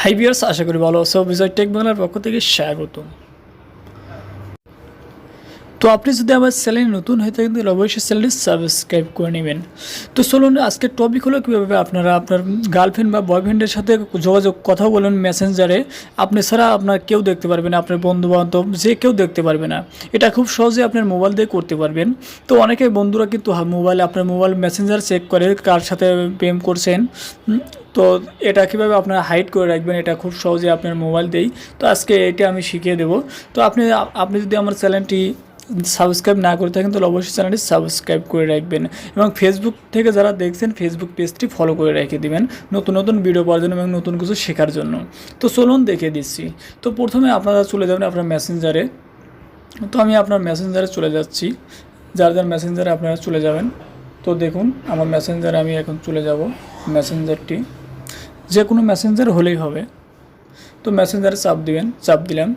Hi viewers, আশা করি ভালো আছো। বিজয় টেক বাংলার পক্ষ থেকে স্বাগতম। তো আপনি যদি আমার চ্যানেলে নতুন হয়ে থাকেন তাহলে অবশ্যই চ্যানেলটি সাবস্ক্রাইব করে নেবেন। তো চলুন, আজকের টপিক হলো কীভাবে আপনারা আপনার গার্লফ্রেন্ড বা বয়ফ্রেন্ডের সাথে যোগাযোগ কথা বলুন মেসেঞ্জারে। আপনি ছাড়া আপনার কেউ দেখতে পারবে না, আপনার বন্ধুবান্ধব যে কেউ দেখতে পারবে না। এটা খুব সহজে আপনার মোবাইল দিয়ে করতে পারবেন। তো অনেকে বন্ধুরা কিন্তু আপনার মোবাইল মেসেঞ্জার চেক করে কার সাথে প্রেম করছেন। তো এটা কীভাবে আপনারা হাইড করে রাখবেন, এটা খুব সহজে আপনার মোবাইল দিয়েই। তো আজকে এটা আমি শিখিয়ে দেবো। তো আপনি যদি আমার চ্যানেলটি সাবস্ক্রাইব না করে থাকেন তাহলে অবশ্যই চ্যানেলটি সাবস্ক্রাইব করে রাখবেন এবং ফেসবুক থেকে যারা দেখছেন ফেসবুক পেজটি ফলো করে রেখে দিবেন নতুন নতুন ভিডিও পাওয়ার জন্য এবং নতুন কিছু শেখার জন্য। তো চলুন দেখিয়ে দিচ্ছি। তো প্রথমে আপনারা চলে যাবেন আপনার মেসেঞ্জারে। তো আমি আপনার মেসেঞ্জারে চলে যাচ্ছি, যার মেসেঞ্জারে আপনারা চলে যাবেন। তো দেখুন আমার মেসেঞ্জারে আমি এখন চলে যাব। মেসেঞ্জারটি যে কোনো মেসেঞ্জার হলেই হবে। তো মেসেঞ্জারে চাপ দিলাম।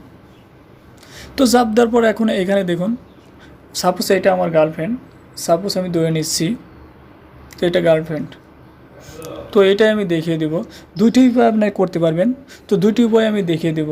তো চাপ দেওয়ার পর এখন এখানে দেখুন, সাপোজ এটা আমার গার্লফ্রেন্ড, সাপোজ আমি ধরে নিচ্ছি তো এটা গার্লফ্রেন্ড। তো এটাই আমি দেখিয়ে দেব। দুইটি উপায় আপনি করতে পারবেন। তো দুইটি উপায় আমি দেখিয়ে দেব।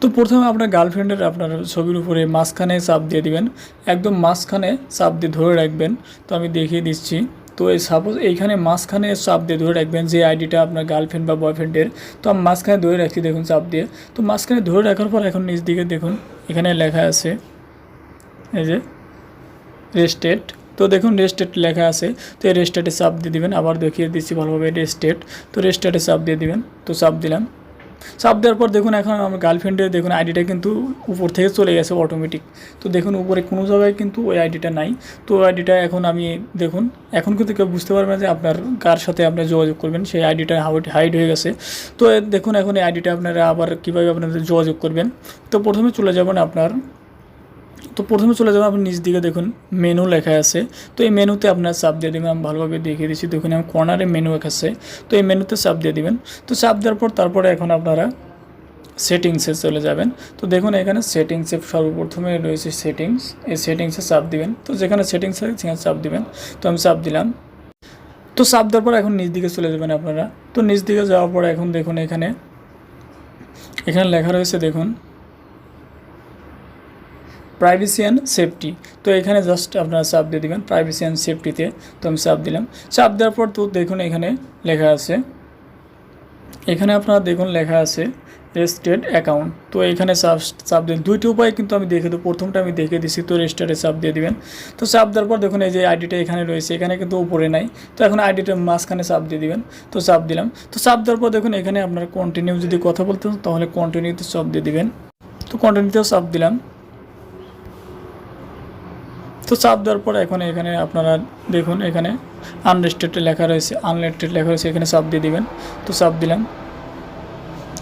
তো প্রথমে আপনার গার্লফ্রেন্ডের আপনার ছবির উপরে মাঝখানে চাপ দিয়ে দিবেন, একদম মাঝখানে চাপ দিয়ে ধরে রাখবেন। তো আমি দেখিয়ে দিচ্ছি। তো এই সাপোজ এইখানে মাঝখানে চাপ দিয়ে ধরে রাখবেন যে আইডিটা আপনার গার্লফ্রেন্ড বা বয়ফ্রেন্ডের। তো আমি মাঝখানে ধরে রাখছি, দেখুন চাপ দিয়ে। তো মাঝখানে ধরে রাখার পর এখন নিচ দিকে দেখুন এখানে লেখা আছে এই যে রেস্টেড। তো দেখুন রেস্টেড লেখা আছে। তো এই রেস্টেডে চাপ দিয়ে দিবেন। আবার দেখিয়ে দিচ্ছি ভালোভাবে, রেস্টেড। তো রেস্টেডে চাপ দিয়ে দিবেন। তো চাপ দিলাম। চাপ দেওয়ার পর দেখুন এখন আমার গার্লফ্রেন্ডের দেখুন আইডিটা কিন্তু উপর থেকে চলে গেছে অটোমেটিক। তো দেখুন উপরে কোনো জায়গায় কিন্তু ওই আইডিটা নাই। তো ওই আইডিটা এখন আমি দেখুন এখন কিন্তু কেউ বুঝতে পারবে না যে আপনার কার সাথে আপনি যোগাযোগ করবেন, সেই আইডিটা হাইড হয়ে গেছে। তো দেখুন এখন এই আইডিটা আপনারা আবার কীভাবে আপনাদের যোগাযোগ করবেন। তো প্রথমে চলে যাবেন আপনি নিচ দিকে দেখুন মেনু লেখা আছে। তো এই মেনুতে আপনার চাপ দিয়ে দেবেন। আমি ভালোভাবে দেখিয়ে দিচ্ছি, দেখুন আমি কর্নারে মেনু আছে। তো এই মেনুতে চাপ দিয়ে দিবেন। তো চাপ দেওয়ার পর তারপরে এখন আপনারা সেটিংসে চলে যাবেন। তো দেখুন এখানে সেটিংসে সর্বপ্রথমে রয়েছে সেটিংস। এই সেটিংসে চাপ দিবেন। তো যেখানে সেটিংস আছে সেখানে চাপ দিবেন। তো আমি চাপ দিলাম। তো চাপ দেওয়ার পর এখন নিচ দিকে চলে যাবেন আপনারা। তো নিচ দিকে যাওয়ার পর এখন দেখুন এখানে লেখা রয়েছে দেখুন প্রাইভেসি অ্যান্ড সেফটি। তো এখানে জাস্ট আপনারা চাপ দিয়ে দেবেন প্রাইভেসি অ্যান্ড সেফটিতে। তো আমি চাপ দিলাম। চাপ দেওয়ার পর তো দেখুন এখানে লেখা আছে, এখানে আপনারা দেখুন লেখা আছে রেজিস্টার্ড অ্যাকাউন্ট। তো এখানে চাপ দিন। দুইটি উপায় কিন্তু আমি দেখে দেবো। প্রথমটা আমি দেখে দিচ্ছি। তো রেজিস্টারে চাপ দিয়ে দিবেন। তো চাপ দেওয়ার পর দেখুন এই যে আইডিটা এখানে রয়েছে, এখানে কিন্তু উপরে নাই। তো এখন আইডিটার মাঝখানে চাপ দিয়ে দিবেন। তো চাপ দিলাম। তো চাপ দেওয়ার পর দেখুন এখানে আপনার কন্টিনিউ যদি কথা বলতে তাহলে কন্টিনিউতে চাপ দিয়ে দিবেন। তো কন্টিনিউতেও চাপ দিলাম। তো চাপ দেওয়ার পর এখন এখানে আপনারা দেখুন এখানে আনরেস্ট্রিক্টেড লেখা রয়েছে, এখানে চাপ দিয়ে দিবেন। তো চাপ দিলাম।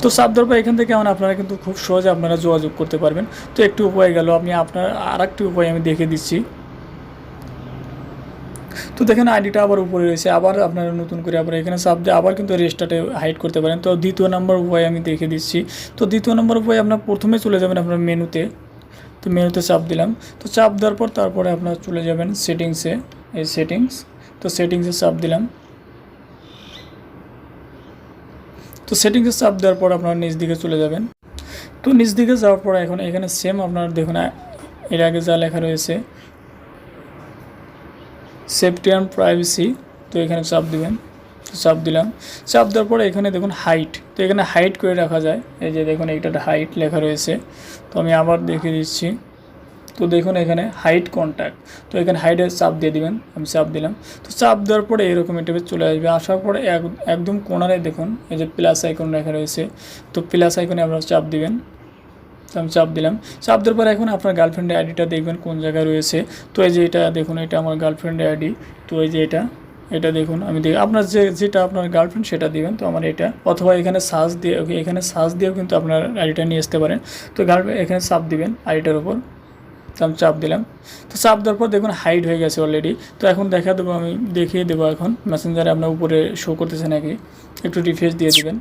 তো চাপ দেওয়ার পর এখান থেকে আপনারা কিন্তু খুব সহজে আপনারা যোগাযোগ করতে পারবেন। তো একটি উপায় গেল, আপনার আরেকটি উপায় আমি দেখে দিচ্ছি। তো দেখেন আইডিটা আবার উপরে রয়েছে, আবার আপনারা নতুন করে আবার এখানে চাপ দিয়ে আবার কিন্তু রেজিস্টারে হাইড করতে পারেন। তো দ্বিতীয় নম্বর উপায় আমি দেখে দিচ্ছি। তো দ্বিতীয় নম্বর উপায় আপনার প্রথমে চলে যাবেন আপনার মেনুতে। তো মেনুতে চাপ দিলাম। তো চাপ দেওয়ার পর তারপরে আপনারা চলে যাবেন সেটিংসে, এই সেটিংস। তো সেটিংসে চাপ দিলাম। তো সেটিংসে চাপ দেওয়ার পর আপনারা নিচ দিকে চলে যাবেন। তো নিচ দিকে যাওয়ার পর এখন এখানে সেম আপনারা দেখুন এর আগে যা লেখা রয়েছে সেফটি অ্যান্ড প্রাইভেসি। তো এখানে চাপ দিবেন। তো চাপ দিলাম। চাপ দেওয়ার পরে এখানে দেখুন হাইট। তো এখানে হাইট করে রাখা যায়, এই যে দেখুন এইটা হাইট লেখা রয়েছে। তো আমি আবার দেখিয়ে দিচ্ছি। তো দেখুন এখানে হাইট কন্ট্যাক্ট। তো এখানে হাইটে চাপ দিয়ে দিবেন। আমি চাপ দিলাম। তো চাপ দেওয়ার পরে এরকম একটা চলে আসবে। আসার পরে একদম কোণারে দেখুন এই যে প্লাস আইকন লেখা রয়েছে। তো প্লাস আইকনে আপনারা চাপ দিবেন। তো আমি চাপ দিলাম। চাপ দেওয়ার পরে এখন আপনার গার্লফ্রেন্ডের আইডিটা দেখবেন কোন জায়গায় রয়েছে। তো এই যে এটা দেখুন, এটা আমার গার্লফ্রেন্ডের আইডি। তো এই যে এটা দেখুন আমি আপনার যেটা আপনার গার্লফ্রেন্ড সেটা দিবেন। তো আমার এটা, অথবা এখানে সার্চ দিয়েও কিন্তু আপনার আইডিটা নিয়ে আসতে পারেন। তো এখানে চাপ দিবেন আইডিটার উপর। তো আমি চাপ দিলাম। তো চাপ দেওয়ার পর দেখুন হাইড হয়ে গেছে অলরেডি। তো এখন দেখিয়ে দেবো এখন মেসেঞ্জারে আপনার উপরে শো করতেছে নাকি, একটু রিফ্রেশ দিয়ে দেবেন।